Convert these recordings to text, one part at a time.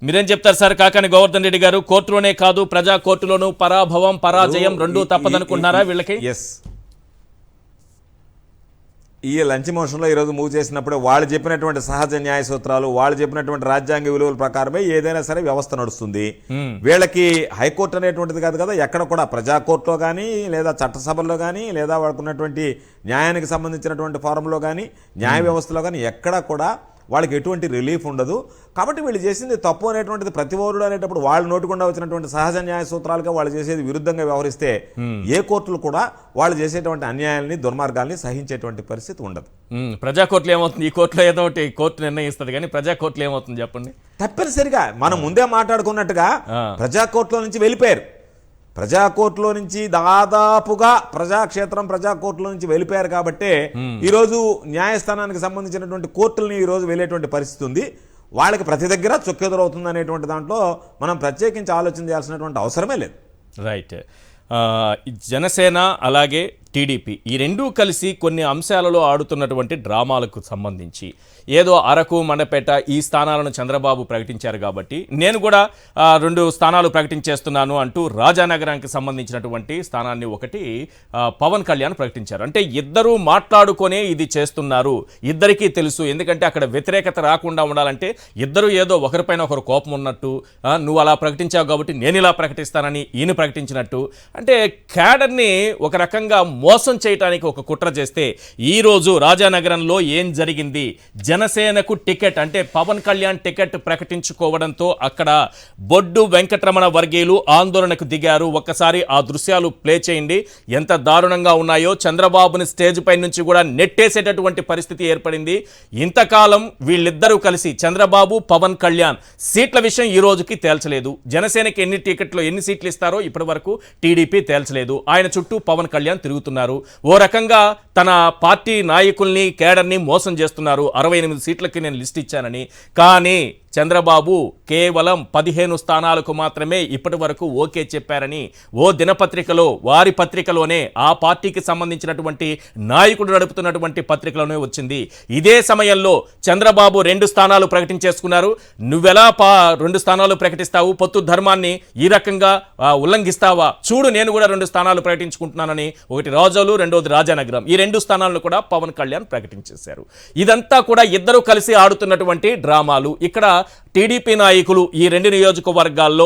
మీరేం చెప్తారు సార్ కాకాని గోవర్ధన్ రెడ్డి గారు? కోర్టులోనే కాదు ప్రజా కోర్టులోనూ పరాభవం పరాజయం రెండూ తప్పదనుకుంటున్నారా వీళ్ళకి? ఈ లంచ్ మోషన్లో ఈరోజు మూవ్ చేసినప్పుడు వాళ్ళు చెప్పినటువంటి సహజ న్యాయ సూత్రాలు, వాళ్ళు చెప్పినటువంటి రాజ్యాంగ విలువల ప్రకారమే ఏదైనా సరే వ్యవస్థ నడుస్తుంది. వీళ్ళకి హైకోర్టు అనేటువంటిది కాదు కదా, ఎక్కడ కూడా ప్రజా కోర్టులో కానీ లేదా చట్టసభల్లో కానీ లేదా వాళ్ళకు ఉన్నటువంటి న్యాయానికి సంబంధించినటువంటి ఫారంలో కానీ న్యాయ వ్యవస్థలో కానీ ఎక్కడ కూడా వాళ్ళకి ఎటువంటి రిలీఫ్ ఉండదు. కాబట్టి వీళ్ళు చేసింది తప్పు అనేటువంటిది ప్రతి పౌరుడు అనేటప్పుడు వాళ్ళు నోటికుండా వచ్చినటువంటి సహజ న్యాయ సూత్రాలుగా వాళ్ళు చేసేది విరుద్ధంగా వ్యవహరిస్తే ఏ కోర్టులు కూడా వాళ్ళు చేసేటువంటి అన్యాయాలని దుర్మార్గాల్ని సహించేటువంటి పరిస్థితి ఉండదు. ప్రజా కోర్టులు ఏమవుతుంది? ఈ కోర్టులో ఏదో ఒకటి కోర్టు నిర్ణయిస్తుంది కానీ ప్రజా కోర్టులు ఏమవుతుంది చెప్పండి? తప్పనిసరిగా మనం ముందే మాట్లాడుకున్నట్టుగా ప్రజా కోర్టులో నుంచి వెళ్ళిపోయారు. ప్రజా కోర్టులో నుంచి దాదాపుగా ప్రజాక్షేత్రం ప్రజా కోర్టులో నుంచి వెళ్ళిపోయారు. కాబట్టి ఈరోజు న్యాయస్థానానికి సంబంధించినటువంటి కోర్టులని ఈరోజు వెళ్ళేటువంటి పరిస్థితి ఉంది. వాళ్ళకి ప్రతి దగ్గర చొక్కెదురవుతుంది అనేటువంటి దాంట్లో మనం ప్రత్యేకించి ఆలోచన చేయాల్సినటువంటి అవసరమే లేదు. రైట్. జనసేన అలాగే టీడీపీ ఈ రెండూ కలిసి కొన్ని అంశాలలో ఆడుతున్నటువంటి డ్రామాలకు సంబంధించి ఏదో అరకు మండపేట ఈ స్థానాలను చంద్రబాబు ప్రకటించారు కాబట్టి నేను కూడా 2 స్థానాలు ప్రకటించేస్తున్నాను అంటూ రాజానగరానికి సంబంధించినటువంటి స్థానాన్ని ఒకటి పవన్ కళ్యాణ్ ప్రకటించారు. అంటే ఇద్దరూ మాట్లాడుకొనే ఇది చేస్తున్నారు, ఇద్దరికీ తెలుసు. ఎందుకంటే అక్కడ వ్యతిరేకత రాకుండా ఉండాలంటే ఇద్దరు ఏదో ఒకరిపైన ఒకరు కోపం ఉన్నట్టు, నువ్వు అలా ప్రకటించావు కాబట్టి నేను ఇలా ప్రకటిస్తానని ఈయన ప్రకటించినట్టు, అంటే క్యాడర్ని ఒక రకంగా మోసం చేయడానికి ఒక కుట్ర చేస్తే ఈరోజు రాజానగరంలో ఏం జరిగింది? జనసేనకు టికెట్ అంటే పవన్ కళ్యాణ్ టికెట్ ప్రకటించుకోవడంతో అక్కడ బొడ్డు వెంకటరమణ వర్గీయులు ఆందోళనకు దిగారు. ఒక్కసారి ఆ దృశ్యాలు ప్లే చేయండి, ఎంత దారుణంగా ఉన్నాయో. చంద్రబాబుని స్టేజ్ పై నుంచి కూడా నెట్టేసేటటువంటి పరిస్థితి ఏర్పడింది. ఇంతకాలం వీళ్ళిద్దరూ కలిసి చంద్రబాబు పవన్ కళ్యాణ్ సీట్ల విషయం ఈ రోజుకి తేల్చలేదు. జనసేనకి ఎన్ని సీట్లు ఇస్తారో ఇప్పటి వరకు టీడీపీ తేల్చలేదు. ఆయన చుట్టూ పవన్ కళ్యాణ్ తిరుగుతున్నారు. ఓ రకంగా తన పార్టీ నాయకుల్ని కేడర్ని మోసం చేస్తున్నారు. 68 సీట్లకి నేను లిస్ట్ ఇచ్చానని. కానీ చంద్రబాబు కేవలం 15 స్థానాలకు మాత్రమే ఇప్పటి వరకు ఓకే చెప్పారని ఓ దినపత్రికలో, వారి పత్రికలోనే, ఆ పార్టీకి సంబంధించినటువంటి నాయకుడు నడుపుతున్నటువంటి పత్రికలోనే వచ్చింది. ఇదే సమయంలో చంద్రబాబు 2 స్థానాలు ప్రకటించేసుకున్నారు. నువ్వెలా 2 స్థానాలు ప్రకటిస్తావు? పొత్తు ధర్మాన్ని ఈ రకంగా ఉల్లంఘిస్తావా? చూడు, నేను కూడా 2 స్థానాలు ప్రకటించుకుంటున్నానని. ఒకటి రాజోలు, రెండోది రాజానగరం. ఈ 2 స్థానాలను కూడా పవన్ కళ్యాణ్ ప్రకటించేశారు. ఇదంతా కూడా ఇద్దరు కలిసి ఆడుతున్నటువంటి డ్రామాలు. ఇక్కడ టీడీపీ నాయకులు ఈ 2 నియోజకవర్గాల్లో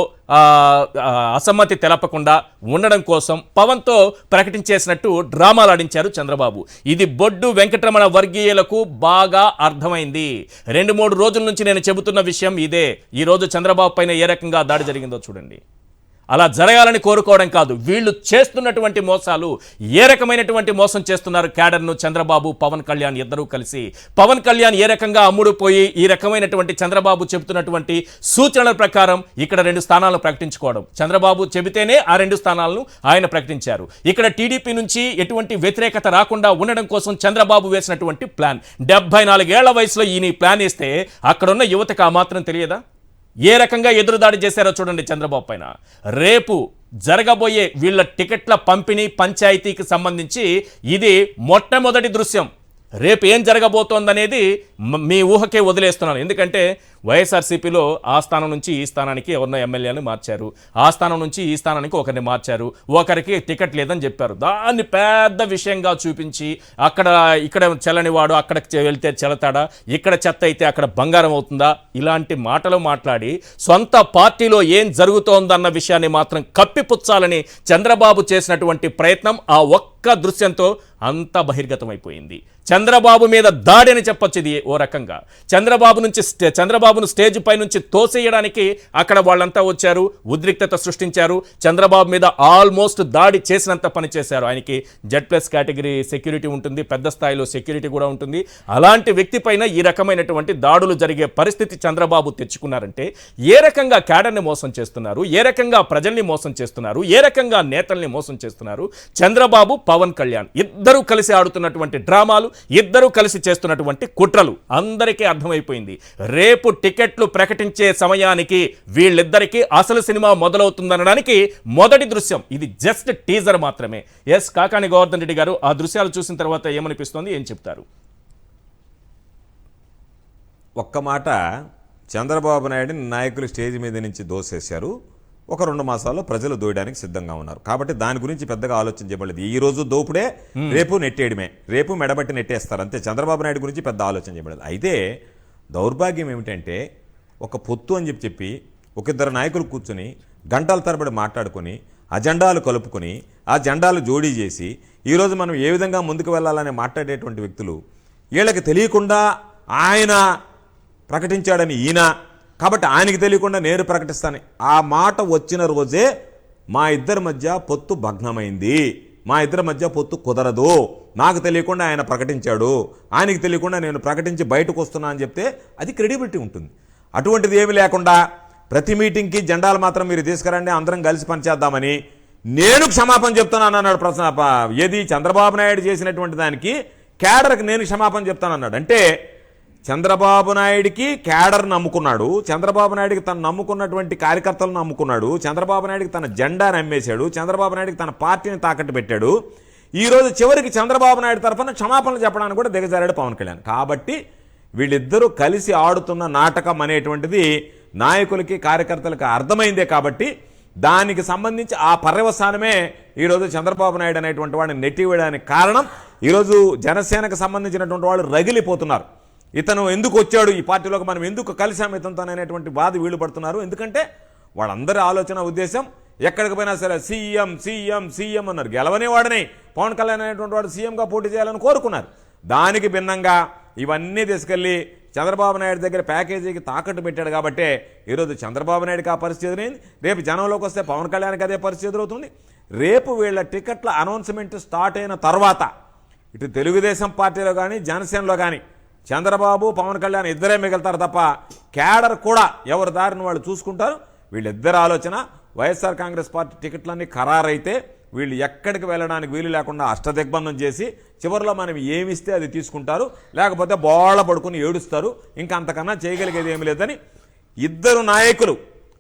అసమ్మతి తెలపకుండా ఉండడం కోసం పవన్తో ప్రకటించేసినట్టు డ్రామాలు ఆడించారు చంద్రబాబు. ఇది బొడ్డు వెంకటరమణ వర్గీయులకు బాగా అర్థమైంది. 2-3 రోజుల నుంచి నేను చెబుతున్న విషయం ఇదే. ఈరోజు చంద్రబాబు పైన ఏ రకంగా దాడి జరిగిందో చూడండి. అలా జరగాలని కోరుకోవడం కాదు, వీళ్ళు చేస్తున్నటువంటి మోసాలు ఏ రకమైనటువంటి మోసం చేస్తున్నారు క్యాడర్ను చంద్రబాబు పవన్ కళ్యాణ్ ఇద్దరూ కలిసి. పవన్ కళ్యాణ్ ఏ రకంగా అమ్ముడుపోయి ఈ రకమైనటువంటి చంద్రబాబు చెబుతున్నటువంటి సూచనల ప్రకారం ఇక్కడ 2 స్థానాలను ప్రకటించుకోవడం. చంద్రబాబు చెబితేనే ఆ 2 స్థానాలను ఆయన ప్రకటించారు. ఇక్కడ టీడీపీ నుంచి ఎటువంటి వ్యతిరేకత రాకుండా ఉండడం కోసం చంద్రబాబు వేసినటువంటి ప్లాన్. 74 ఏళ్ల వయసులో ఈయన ప్లాన్ వేస్తే అక్కడున్న యువతకు ఆ మాత్రం తెలియదా? ఏ రకంగా ఎదురుదాడి చేశారో చూడండి చంద్రబాబు పైన. రేపు జరగబోయే వీళ్ళ టికెట్ల పంపిణీ పంచాయతీకి సంబంధించి ఇది మొట్టమొదటి దృశ్యం. రేపు ఏం జరగబోతోందనేది మీ ఊహకే వదిలేస్తున్నాను. ఎందుకంటే వైఎస్ఆర్సీపీలో ఆ స్థానం నుంచి ఈ స్థానానికి ఎవరినో ఎమ్మెల్యేని మార్చారు, ఆ స్థానం నుంచి ఈ స్థానానికి ఒకరిని మార్చారు, ఒకరికి టికెట్ లేదని చెప్పారు. దాన్ని పెద్ద విషయంగా చూపించి ఇక్కడ చెల్లనివాడు అక్కడికి వెళ్తే చెల్లతాడా, ఇక్కడ చెత్త అయితే అక్కడ బంగారం అవుతుందా, ఇలాంటి మాటలు మాట్లాడి సొంత పార్టీలో ఏం జరుగుతోందన్న విషయాన్ని మాత్రం కప్పిపుచ్చాలని చంద్రబాబు చేసినటువంటి ప్రయత్నం ఆ ఒక్క దృశ్యంతో అంతా బహిర్గతమైపోయింది. చంద్రబాబు మీద దాడి అని చెప్పొచ్చు ఇది ఓ రకంగా. చంద్రబాబును స్టేజ్ పై నుంచి తోసేయడానికి అక్కడ వాళ్ళంతా వచ్చారు, ఉద్రిక్తత సృష్టించారు. చంద్రబాబు మీద ఆల్మోస్ట్ దాడి చేసినంత పని చేశారు. ఆయనకి Z+ కేటగిరీ సెక్యూరిటీ ఉంటుంది, పెద్ద స్థాయిలో సెక్యూరిటీ కూడా ఉంటుంది. అలాంటి వ్యక్తి పైన ఈ రకమైనటువంటి దాడులు జరిగే పరిస్థితి చంద్రబాబు తెచ్చుకున్నారంటే ఏ రకంగా క్యాడర్ని మోసం చేస్తున్నారు, ఏ రకంగా ప్రజల్ని మోసం చేస్తున్నారు, ఏ రకంగా నేతల్ని మోసం చేస్తున్నారు. చంద్రబాబు పవన్ కళ్యాణ్ ఇద్దరూ కలిసి ఆడుతున్నటువంటి డ్రామాలు, ఇద్దరూ కలిసి చేస్తున్నటువంటి కుట్రలు అందరికీ అర్థమైపోయింది. రేపు టికెట్లు ప్రకటించే సమయానికి వీళ్ళిద్దరికీ అసలు సినిమా మొదలవుతుందనడానికి మొదటి దృశ్యం ఇది. జస్ట్ టీజర్ మాత్రమే. ఎస్ కాకాని గోవర్ధన్ రెడ్డి గారు, ఆ దృశ్యాలు చూసిన తర్వాత ఏమనిపిస్తోంది, ఏం చెప్తారు? ఒక్క మాట చంద్రబాబు నాయుడిని నాయకులు స్టేజ్ మీద నుంచి దోసేశారు. ఒక 2 మాసాల్లో ప్రజలు దోయడానికి సిద్ధంగా ఉన్నారు. కాబట్టి దాని గురించి పెద్దగా ఆలోచన చేయబడలేదు. ఈ రోజు దోపుడే, రేపు నెట్టేయడమే, రేపు మెడబట్టి నెట్టేస్తారు అంతే. చంద్రబాబు నాయుడు గురించి పెద్ద ఆలోచన చేయబడలేదు. అయితే దౌర్భాగ్యం ఏమిటంటే ఒక పొత్తు అని చెప్పి ఒక ఇద్దరు నాయకులు కూర్చొని గంటల తరబడి మాట్లాడుకొని అజెండాలు కలుపుకొని ఆ జెండాలు జోడీ చేసి ఈరోజు మనం ఏ విధంగా ముందుకు వెళ్ళాలని మాట్లాడేటువంటి వ్యక్తులు, వీళ్ళకి తెలియకుండా ఆయన ప్రకటించాడని ఈయన, కాబట్టి ఆయనకి తెలియకుండా నేను ప్రకటిస్తాను, ఆ మాట వచ్చిన రోజే మా ఇద్దరి మధ్య పొత్తు భగ్నమైంది, మా ఇద్దరి మధ్య పొత్తు కుదరదు, నాకు తెలియకుండా ఆయన ప్రకటించాడు, ఆయనకి తెలియకుండా నేను ప్రకటించి బయటకు వస్తున్నా అని చెప్తే అది క్రెడిబిలిటీ ఉంటుంది. అటువంటిది ఏమీ లేకుండా ప్రతి మీటింగ్కి జెండాలు మాత్రం మీరు తీసుకురండి, అందరం కలిసి పనిచేద్దామని నేను క్షమాపణ చెప్తాను అన్నాడు. ఏది చంద్రబాబు నాయుడు చేసినటువంటి దానికి క్యాడర్కి నేను క్షమాపణ చెప్తానన్నాడు. అంటే చంద్రబాబు నాయుడికి క్యాడర్ నమ్ముకున్నాడు, చంద్రబాబు నాయుడికి తను నమ్ముకున్నటువంటి కార్యకర్తలను నమ్ముకున్నాడు, చంద్రబాబు నాయుడికి తన జెండాను అమ్మేశాడు, చంద్రబాబు నాయుడికి తన పార్టీని తాకట్టు పెట్టాడు. ఈరోజు చివరికి చంద్రబాబు నాయుడు తరఫున క్షమాపణలు చెప్పడానికి కూడా దిగజారాడు పవన్ కళ్యాణ్. కాబట్టి వీళ్ళిద్దరూ కలిసి ఆడుతున్న నాటకం అనేటువంటిది నాయకులకి కార్యకర్తలకి అర్థమైందే. కాబట్టి దానికి సంబంధించి ఆ పర్యవసానమే ఈరోజు చంద్రబాబు నాయుడు అనేటువంటి వాడిని నెట్టివేయడానికి కారణం. ఈరోజు జనసేనకు సంబంధించినటువంటి వాళ్ళు రగిలిపోతున్నారు. ఇతను ఎందుకు వచ్చాడు ఈ పార్టీలోకి, మనం ఎందుకు కలిసాం ఇతనితో అనేటువంటి బాధ వీళ్ళు పడుతున్నారు. ఎందుకంటే వాళ్ళందరి ఆలోచన ఉద్దేశం ఎక్కడికి పోయినా సరే సీఎం సీఎం సీఎం అన్నారు. గెలవనేవాడని పవన్ కళ్యాణ్ అనేటువంటి వాడు సీఎంగా పోటీ చేయాలని కోరుకున్నారు. దానికి భిన్నంగా ఇవన్నీ తీసుకెళ్లి చంద్రబాబు నాయుడు దగ్గర ప్యాకేజీకి తాకట్టు పెట్టాడు. కాబట్టి ఈరోజు చంద్రబాబు నాయుడికి ఆ పరిస్థితి ఎదురైంది. రేపు జనంలోకి వస్తే పవన్ కళ్యాణ్కి అదే పరిస్థితి ఎదురవుతుంది. రేపు వీళ్ళ టికెట్ల అనౌన్స్మెంట్ స్టార్ట్ అయిన తర్వాత ఇటు తెలుగుదేశం పార్టీలో కానీ జనసేనలో కానీ చంద్రబాబు పవన్ కళ్యాణ్ ఇద్దరే మిగులుతారు తప్ప క్యాడర్ కూడా ఎవరి దారిని వాళ్ళు చూసుకుంటారు. వీళ్ళిద్దరు ఆలోచన వైఎస్ఆర్ కాంగ్రెస్ పార్టీ టికెట్లన్నీ ఖరారైతే వీళ్ళు ఎక్కడికి వెళ్ళడానికి వీలు లేకుండా అష్టదిగ్బంధం చేసి చివరిలో మనం ఏమిస్తే అది తీసుకుంటారు, లేకపోతే బోళ్ళ పడుకుని ఏడుస్తారు. ఇంకా అంతకన్నా చేయగలిగేది ఏమి లేదని ఇద్దరు నాయకులు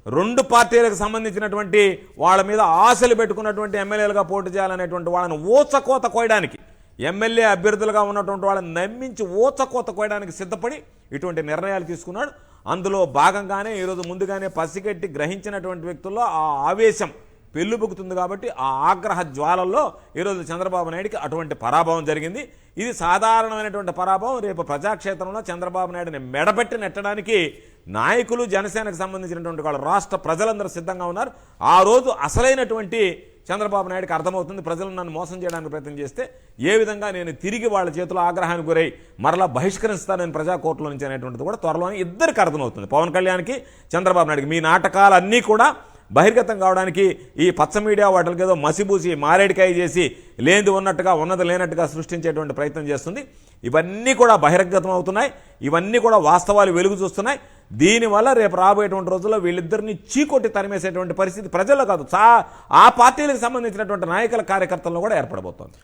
2 పార్టీలకు సంబంధించినటువంటి వాళ్ళ మీద ఆశలు పెట్టుకున్నటువంటి ఎమ్మెల్యేలుగా పోటీ చేయాలనేటువంటి వాళ్ళని ఊచకోత కోయడానికి, ఎమ్మెల్యే అభ్యర్థులుగా ఉన్నటువంటి వాళ్ళని నమ్మించి ఊచకోత కోయడానికి సిద్ధపడి ఇటువంటి నిర్ణయాలు తీసుకున్నాడు. అందులో భాగంగానే ఈరోజు ముందుగానే పసిగట్టి గ్రహించినటువంటి వ్యక్తుల్లో ఆ ఆవేశం పెళ్ళుబుకుతుంది. కాబట్టి ఆ ఆగ్రహ జ్వాలల్లో ఈరోజు చంద్రబాబు నాయుడికి అటువంటి పరాభవం జరిగింది. ఇది సాధారణమైనటువంటి పరాభవం. రేపు ప్రజాక్షేత్రంలో చంద్రబాబు నాయుడిని మెడబెట్టి నెట్టడానికి నాయకులు జనసేనకు సంబంధించినటువంటి వాళ్ళు రాష్ట్ర ప్రజలందరూ సిద్ధంగా ఉన్నారు. ఆ రోజు అసలైనటువంటి చంద్రబాబు నాయుడికి అర్థమవుతుంది. ప్రజలు నన్ను మోసం చేయడానికి ప్రయత్నం చేస్తే ఏ విధంగా నేను తిరిగి వాళ్ళ చేతిలో ఆగ్రహానికి గురై మరలా బహిష్కరిస్తానని ప్రజా కోర్టులో నుంచి అనేటువంటిది కూడా త్వరలోనే ఇద్దరికి అర్థమవుతుంది, పవన్ కళ్యాణ్కి చంద్రబాబు నాయుడికి. మీ నాటకాలన్నీ కూడా బహిర్గతం కావడానికి ఈ పచ్చ మీడియా వాటికి ఏదో మసిబూసి మారేడికాయ చేసి లేనిది ఉన్నట్టుగా ఉన్నది లేనట్టుగా సృష్టించేటువంటి ప్రయత్నం చేస్తుంది. ఇవన్నీ కూడా బహిర్గతం అవుతున్నాయి. ఇవన్నీ కూడా వాస్తవాలు వెలుగు చూస్తున్నాయి. దీనివల్ల రేపు రాబోయేటువంటి రోజుల్లో వీళ్ళిద్దరిని చీకొట్టి తరిమేసేటువంటి పరిస్థితి ప్రజల్లో కాదు, ఆ పార్టీలకు సంబంధించినటువంటి నాయకుల కార్యకర్తలను కూడా ఏర్పడబోతోంది.